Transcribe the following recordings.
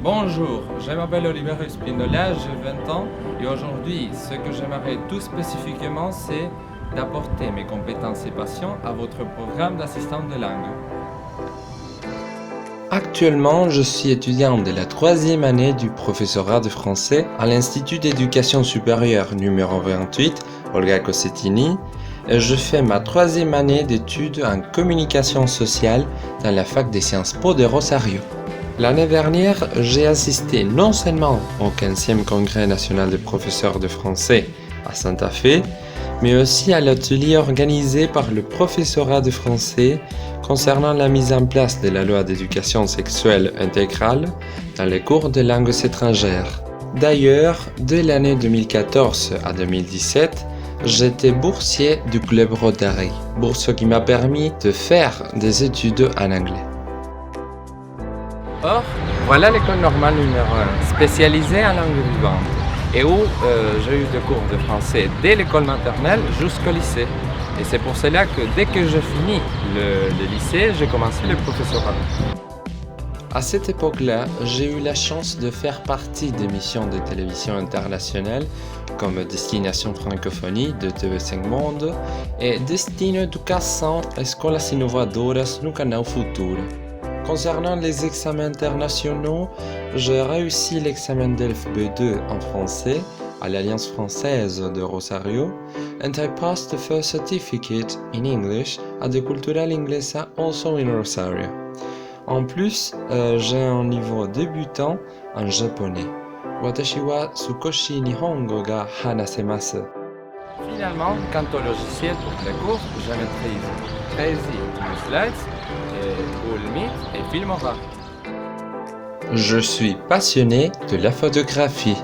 Bonjour, je m'appelle Oliver Espinola, j'ai 20 ans et aujourd'hui, ce que j'aimerais tout spécifiquement, c'est d'apporter mes compétences et passions à votre programme d'assistant de langue. Actuellement, je suis étudiant de la troisième année du professorat de français à l'Institut d'éducation supérieure numéro 28, Olga Cossettini, et je fais ma troisième année d'études en communication sociale dans la fac des Sciences Po de Rosario. L'année dernière, j'ai assisté non seulement au 15e congrès national des professeurs de français à Santa Fe, mais aussi à l'atelier organisé par le professorat de français concernant la mise en place de la loi d'éducation sexuelle intégrale dans les cours de langues étrangères. D'ailleurs, de l'année 2014 à 2017, j'étais boursier du Club Rotary, bourse qui m'a permis de faire des études en anglais. Or, voilà l'école normale numéro 1, spécialisée en langue vivante, et où j'ai eu des cours de français dès l'école maternelle jusqu'au lycée. Et c'est pour cela que dès que je finis le lycée, j'ai commencé le professorat. À cette époque-là, j'ai eu la chance de faire partie d'émissions de télévision internationales comme Destination Francophonie de TV5 Monde et Destino Educação Escolas Inovadoras no Canal Futuro. Concernant les examens internationaux, j'ai réussi l'examen DELF B2 en français à l'Alliance française de Rosario and I passed the first certificate in English at the Cultural Inglesa also in Rosario. En plus, j'ai un niveau débutant en japonais. Watashi wa Tsukoshi Nihongo ga hanasemasu. Finalement, quant au logiciel pour les cours, je maîtrise Crazy Slides, Google Meet et Filmora. Je suis passionné de la photographie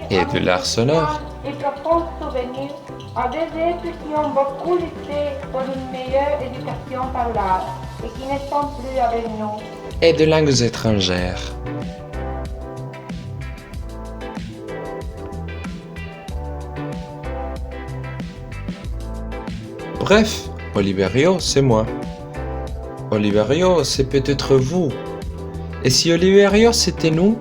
et de l'art sonore. Il propose souvenir à des êtres qui ont beaucoup lutté pour une meilleure éducation par l'art et qui ne sont plus avec nous. Et de langues étrangères. Bref, Oliverio, c'est moi. Oliverio, c'est peut-être vous. Et si Oliverio, c'était nous,